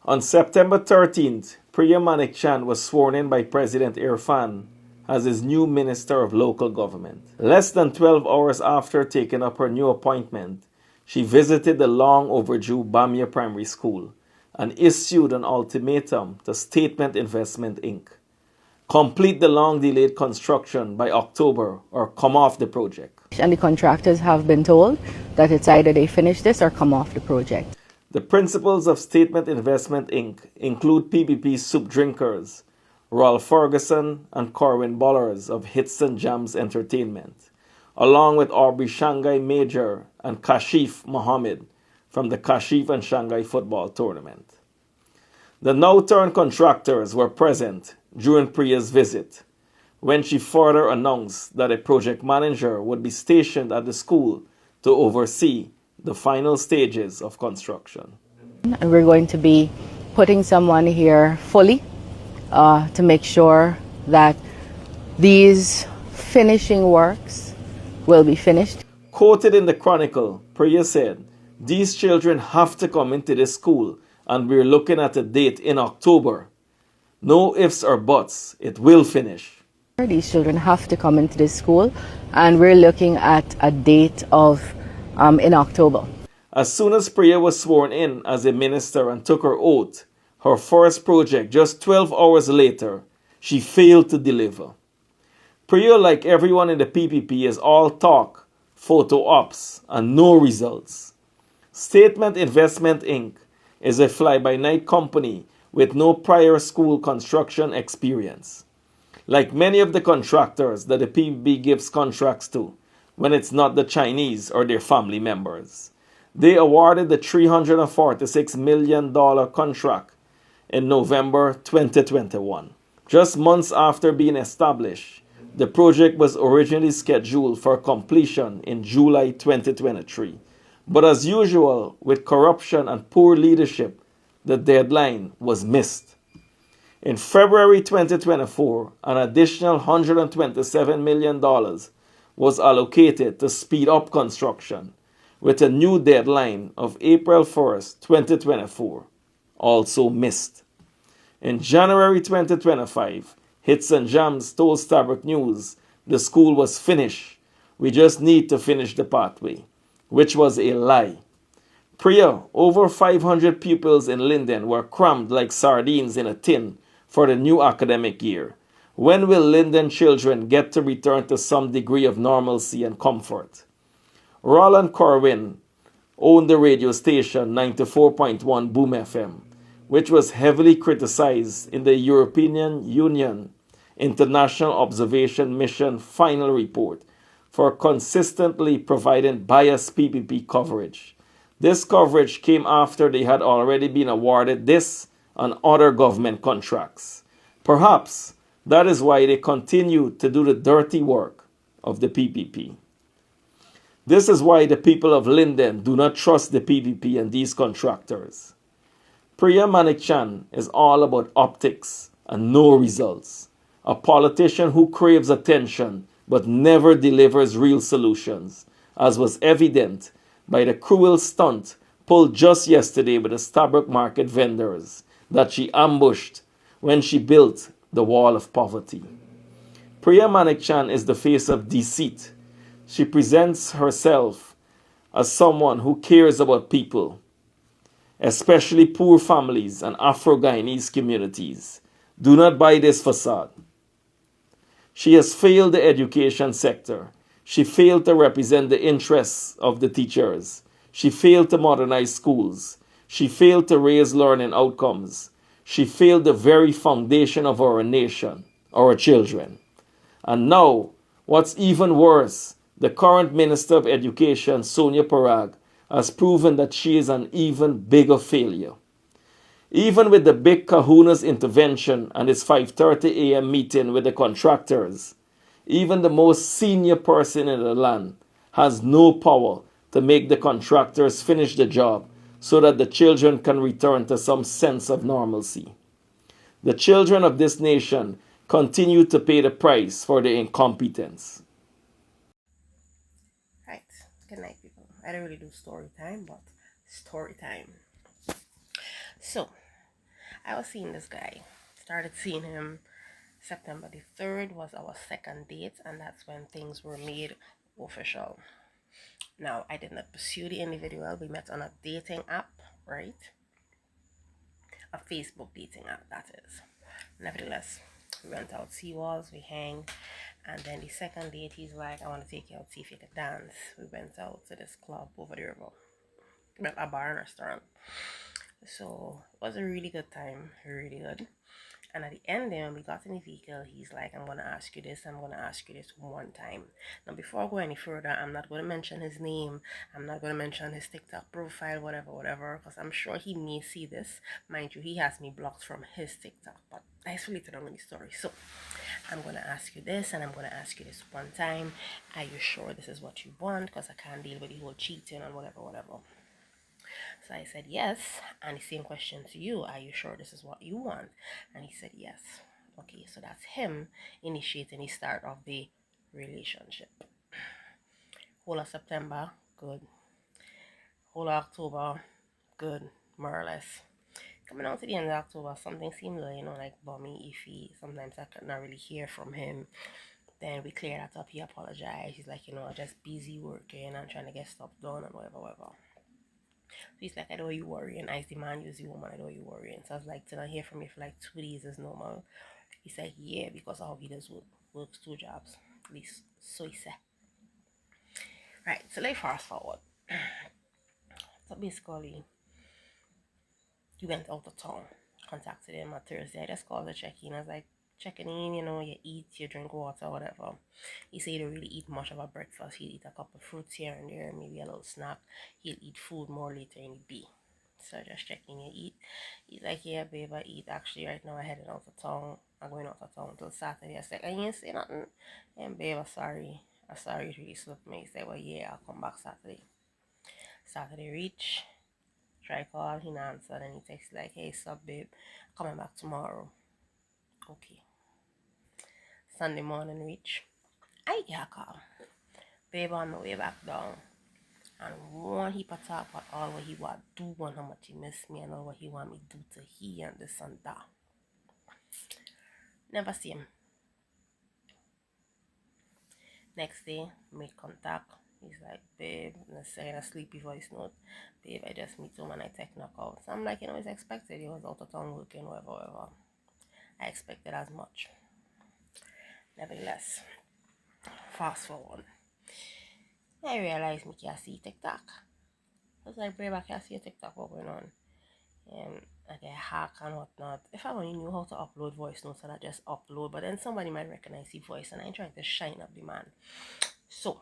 On September 13th, Priya Manickchand was sworn in by President Irfan as his new Minister of Local Government. Less than 12 hours after taking up her new appointment, she visited the long overdue Bamia Primary School and issued an ultimatum to Statement Investment Inc. Complete the long delayed construction by October or come off the project. And the contractors have been told that it's either they finish this or come off the project. The principals of Statement Investment Inc. include PPP soup drinkers, Ralph Ferguson and Corwin Bollers of Hits and Jams Entertainment, along with Aubrey Shanghai Major and Kashif Mohammed from the Kashif and Shanghai football tournament. The now-turned contractors were present during Priya's visit, when she further announced that a project manager would be stationed at the school to oversee the final stages of construction. And we're going to be putting someone here fully to make sure that these finishing works will be finished. Quoted in the Chronicle, Priya said, "These children have to come into this school and we're looking at a date in October. No ifs or buts, it will finish." These children have to come into this school and we're looking at a date of in October. As soon as Priya was sworn in as a minister and took her oath, her first project just 12 hours later, she failed to deliver. Priya, like everyone in the PPP, is all talk, photo ops, and no results. Statement Investment Inc. is a fly-by-night company with no prior school construction experience. Like many of the contractors that the PPP gives contracts to, when it's not the Chinese or their family members. They awarded the $346 million contract in November 2021. Just months after being established, the project was originally scheduled for completion in July 2023. But as usual, with corruption and poor leadership, the deadline was missed. In February 2024, an additional $127 million was allocated to speed up construction, with a new deadline of April 1st, 2024, also missed. In January 2025, Hits and Jams told Starbuck News the school was finished. We just need to finish the pathway, which was a lie. Priya, over 500 pupils in Linden were crammed like sardines in a tin for the new academic year. When will Linden children get to return to some degree of normalcy and comfort? Roland Corwin owned the radio station 94.1 Boom FM, which was heavily criticized in the European Union International Observation Mission final report for consistently providing biased PPP coverage. This coverage came after they had already been awarded this and other government contracts. Perhaps that is why they continue to do the dirty work of the PPP. This is why the people of Linden do not trust the PPP and these contractors. Priya Manickchand is all about optics and no results. A politician who craves attention but never delivers real solutions, as was evident by the cruel stunt pulled just yesterday with the Starbuck Market vendors that she ambushed when she built the wall of poverty. Priya Manickchand is the face of deceit. She presents herself as someone who cares about people, especially poor families and Afro-Guyanese communities. Do not buy this facade. She has failed the education sector. She failed to represent the interests of the teachers. She failed to modernize schools. She failed to raise learning outcomes. She failed the very foundation of our nation, our children. And now, what's even worse, the current Minister of Education, Sonia Parag, has proven that she is an even bigger failure. Even with the big kahuna's intervention and his 5:30 a.m. meeting with the contractors, even the most senior person in the land has no power to make the contractors finish the job so that the children can return to some sense of normalcy. The children of this nation continue to pay the price for their incompetence. Right. Good night, people. I don't really do story time, but story time. So, I was seeing this guy. Started seeing him September the 3rd was our second date, and that's when things were made official. Now, I did not pursue the individual. We met on a dating app, right? A Facebook dating app, that is. Nevertheless, we went out, see walls, we hang, and then the second date, he's like, I want to take you out, see if you can dance. We went out to this club over the river, well, a bar and restaurant. So it was a really good time, really good. And at the end, then when we got in the vehicle, he's like, I'm going to ask you this, I'm going to ask you this one time. Now, before I go any further, I'm not going to mention his name. I'm not going to mention his TikTok profile, whatever, because I'm sure he may see this. Mind you, he has me blocked from his TikTok, but that's related on the story. So, I'm going to ask you this, and I'm going to ask you this one time. Are you sure this is what you want? Because I can't deal with the whole cheating and whatever. So I said yes, and the same question to you, are you sure this is what you want? And he said yes. Okay, so that's him initiating the start of the relationship. Whole of September, good. Whole of October, good, more or less. Coming out to the end of October, something seemed like bummy, iffy. Sometimes I could not really hear from him. Then we cleared that up. He apologized. He's like, just busy working and trying to get stuff done and whatever. So he's like, I know you worrying. I the man, use the woman, I know you worrying. So I was like, till I hear from you for like 2 days is normal. He said, yeah, because all he does works 2 jobs. At least, so he said. Right, so let's fast forward. So basically, he went out of town. Contacted him on Thursday. I just called to check in. I was like, checking in, you eat, you drink water, whatever. He said he don't really eat much of a breakfast. He'll eat a couple of fruits here and there, maybe a little snack. He'll eat food more later in the day. So just checking you eat. He's like, yeah, babe, I eat. Actually, right now I'm heading out of town. I'm going out of town until Saturday. I said, I ain't say nothing. And babe, I'm sorry. It really slipped me. He said, well, yeah, I'll come back Saturday. Saturday reach. Try call, he not answered, and he text like, hey, sup, babe, coming back tomorrow. Okay. Sunday morning reach. I get a call. Babe, on my way back down. And one heap of talk about all what he want do and how much he miss me and all what he want me do to he and this and that. Never see him. Next day, make contact. He's like, babe, let's say in a sleepy voice note, babe, I just meet him and I take knockout. So I'm like, it's expected. He was out of town working, whatever. I expected as much. Nevertheless, fast forward. I realized me can't see TikTok. I was like, babe, I can't see a TikTok, what going on? I get hacked and whatnot. If I only knew how to upload voice notes, I'd just upload. But then somebody might recognize the voice, and I'm trying to shine up the man. So,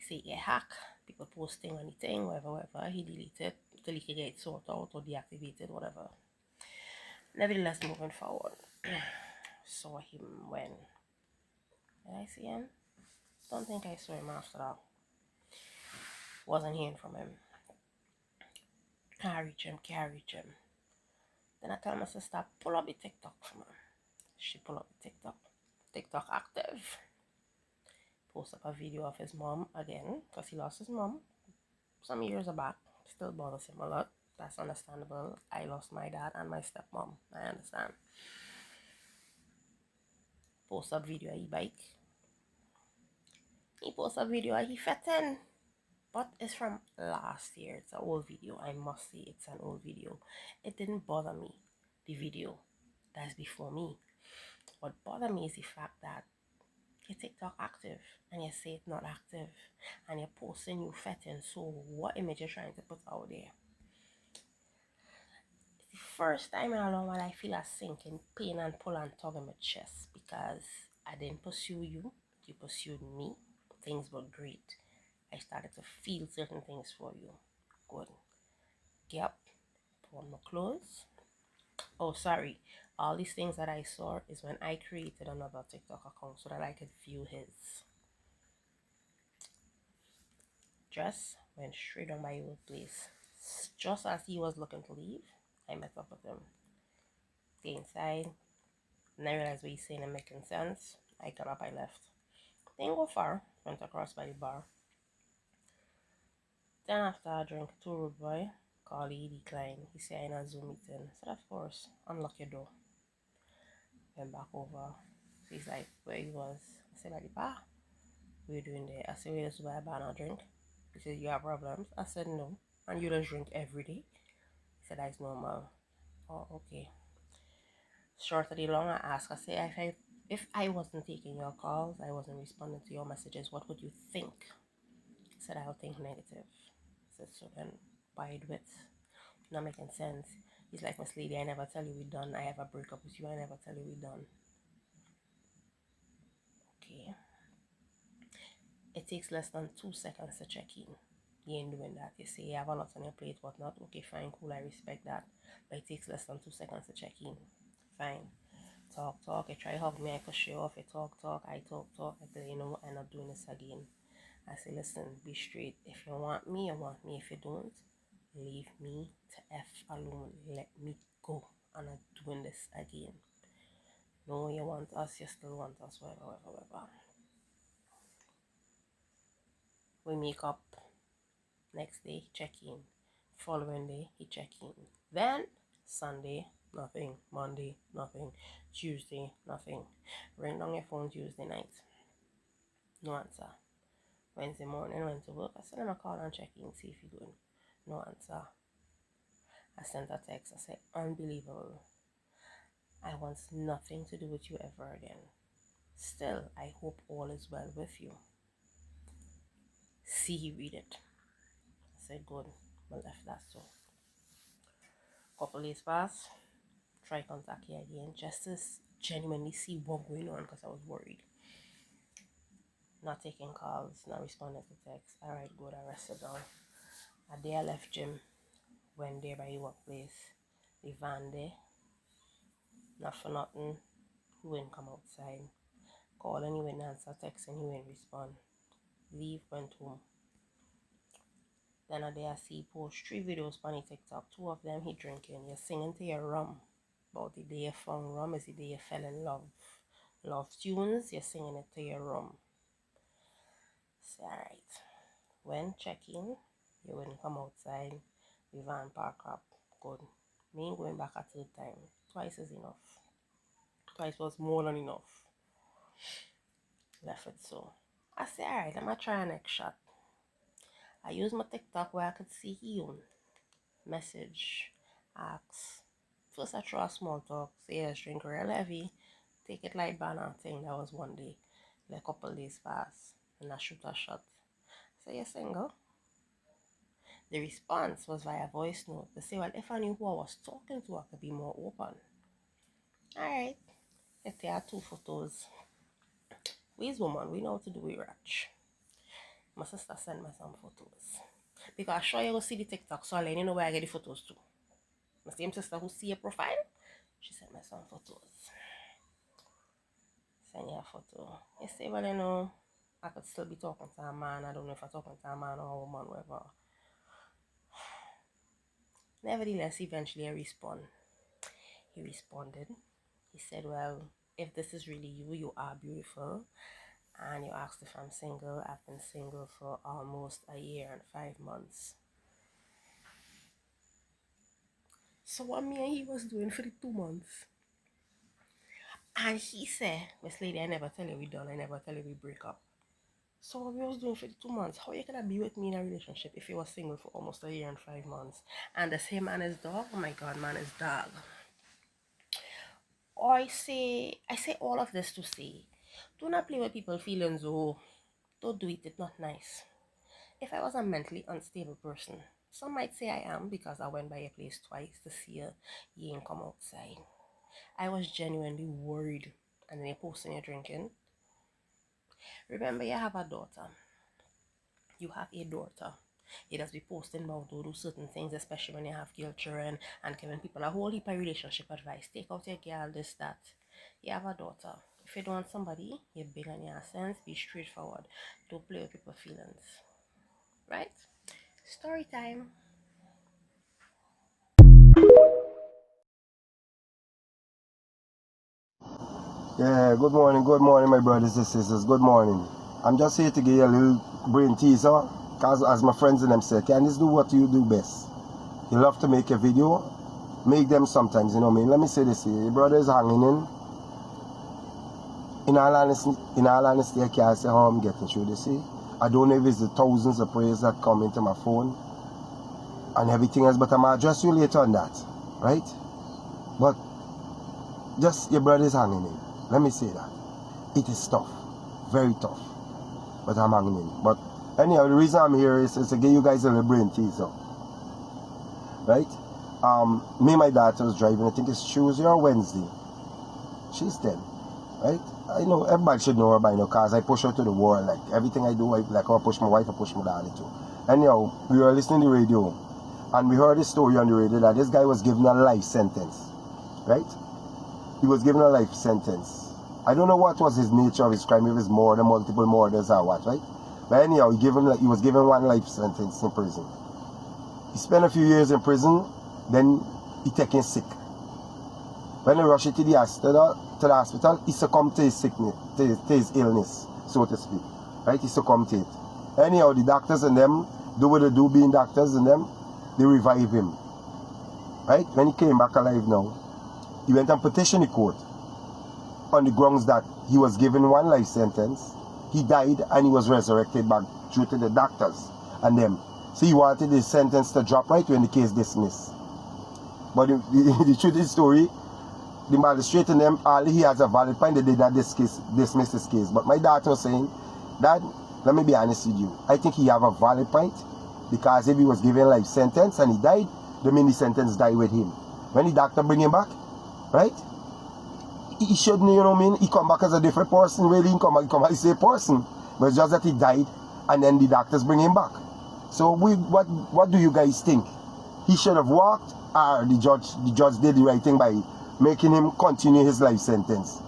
say get hacked, people posting anything, whatever. He deleted till he could get it sorted out or deactivated, whatever. Nevertheless, moving forward. Saw him when? Did I see him? Don't think I saw him after that. Wasn't hearing from him. Can't reach him. Then I tell my sister, pull up the TikTok from her. She pull up the TikTok. TikTok active. Post up a video of his mom again, because he lost his mom some years back. Still bothers him a lot. That's understandable. I lost my dad and my stepmom. I understand. Post up video of he bike. He post a video of he fetting. But it's from last year. It's an old video. I must say it's an old video. It didn't bother me, the video that's before me. What bothered me is the fact that your TikTok active and you say it's not active and you're posting you fetting. So what image you're trying to put out there? It's the first time in a long while I feel a sinking pain and pull and tug in my chest because I didn't pursue you. You pursued me. Things were great. I started to feel certain things for you. Good. Get up, put on my clothes. Oh, sorry. All these things that I saw is when I created another TikTok account so that I could view his. Just went straight on my old place. Just as he was looking to leave, I met up with him. Stay inside. And I realized what he's saying and making sense. I got up, I left. Didn't go far. Went across by the bar. Then after I drank 2 Rude Boy, call, he declined. He said, "I'm in a Zoom meeting." I said, "Of course, unlock your door." Went back over. So he's like, "Where he was?" I said, "At the bar." "What you doing there?" I said, "We just buy a bar and drink." He said, "You have problems?" I said, "No." "And you don't drink every day?" He said, "That's normal." "Oh, okay." Short of the long, I asked, I said, if I wasn't taking your calls, I wasn't responding to your messages, what would you think? He said, "I'll think negative." I said, "So then why do it? Not making sense." He's like, "Miss Lady, I never tell you we done. I have a breakup with you. I never tell you we done." Okay. It takes less than 2 seconds to check in. You ain't doing that. You say you have a lot on your plate, whatnot. Okay, fine, cool, I respect that. But it takes less than 2 seconds to check in. Fine. Talk. You try to hug me, I push you off. You talk. I talk. I tell you, know what, I'm not doing this again. I say, "Listen, be straight. If you want me, you want me. If you don't, leave me to F alone. Let me go. I'm not doing this again. No, you want us, you still want us, whatever. We make up. Next day, check in. Following day, he check in. Then, Sunday, nothing. Monday, nothing. Tuesday, nothing. Ring down your phone Tuesday night. No answer. Wednesday morning, went to work. I sent him a call and check in, see if he good. No answer. I sent a text. I said, "Unbelievable. I want nothing to do with you ever again. Still, I hope all is well with you." See, he read it. I said, "Good." I left that so. Couple days pass. Try contact you again just to genuinely see what going on because I was worried. Not taking calls, not responding to texts. Alright, good, I rested down. A day I left gym, went there by the workplace. The van there, not for nothing, he wouldn't come outside. Calling, he wouldn't answer, texting, he wouldn't respond. Leave, went home. Then a day I see post 3 videos on the TikTok. 2 of them he drinking. You're singing to your rum. About the day you found rum is the day you fell in love. Love tunes, you're singing it to your rum. Say, alright. When checking, you wouldn't come outside. The van park up. Good. Me ain't going back a 3rd time. Twice is enough. Twice was more than enough. Left it so. I say, alright, I'm gonna try a next shot. I use my TikTok where I could see him. Message. Ask. First I throw a small talk. Say, "Yes, drink real heavy. Take it like banana thing." That was one day. Like a couple days pass. And I shoot a shot. Say, "You're single?" The response was via voice note. They say, "Well, if I knew who I was talking to, I could be more open." Alright. If there are 2 photos. We's woman, we know how to do it ratch. My sister sent me some photos. Because I sure you go see the TikTok, so I'll let you know where I get the photos too. My same sister who see your profile, she sent me some photos. Send you a photo. You say, "Well, you know, I could still be talking to a man. I don't know if I'm talking to a man or a woman, whatever." Nevertheless, eventually I respond. He responded. He said, "Well, if this is really you, you are beautiful." And you asked if I'm single. I've been single for almost a year and 5 months. So what me and he was doing for the 2 months. And he said, "Miss Lady, I never tell you we done. I never tell you we break up." So what we was doing for the 2 months, how you gonna be with me in a relationship if you was single for almost a year and 5 months? And the same man is dog? Oh my God, man is dog. Or I say all of this to say, do not play with people's feelings. Oh, don't do it. It's not nice. If I was a mentally unstable person, some might say I am because I went by your place twice to see you ain't come outside. I was genuinely worried. And then you're posting your drinking. Remember, you have a daughter. You have a daughter. You just be posting about to do certain things, especially when you have girl children and giving people a whole heap of relationship advice. Take out your girl, this, that. You have a daughter. If you don't want somebody, you're big on your sense, be straightforward. Don't play with people's feelings. Right? Story time. Yeah, good morning, my brothers and sisters. Good morning. I'm just here to give you a little brain teaser, because as my friends and them say, can this do what you do best? You love to make a video, make them sometimes, you know what I mean? Let me say this here, your brother is hanging in. In all honesty, I can't say how I'm getting through this. See? I don't know if it's the thousands of prayers that come into my phone and everything else, but I'm going to address you later on that, right? But just your brother is hanging in. Let me say that. It is tough, very tough, but I'm hanging in. But anyhow, the reason I'm here is to give you guys a little brain teaser, right? Me and my daughter was driving, I think it's Tuesday or Wednesday. She's 10, right? I know, everybody should know her by now, because I push her to the wall. Like, everything I do, I push my wife, I push my daughter too. Anyhow, we were listening to the radio, and we heard a story on the radio that this guy was given a life sentence, right? He was given a life sentence. I don't know what was his nature of his crime, if it's murder, multiple murders or what, right? But anyhow, he was given one life sentence in prison. He spent a few years in prison, then he taken sick. When they rushed him to the hospital, he succumbed to his sickness, to his illness, so to speak. Right? He succumbed to it. Anyhow, the doctors and them, do what they do being doctors and them, they revive him. Right? When he came back alive now, he went and petitioned the court on the grounds that he was given one life sentence, he died and he was resurrected back due to the doctors and them. So he wanted his sentence to drop right when the case dismissed. But the truth of the story, the magistrate and them, all he has a valid point, they did not dismiss this case. But my daughter was saying, Dad, let me be honest with you, I think he have a valid point, because if he was given life sentence and he died, the mini sentence died with him. When the doctor bring him back, right, he shouldn't, you know what I mean, he come back as a different person, really, he come back as the same person. But it's just that he died, and then the doctors bring him back. So what do you guys think? He should have walked, or the judge did the right thing by making him continue his life sentence?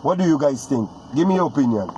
What do you guys think? Give me your opinion.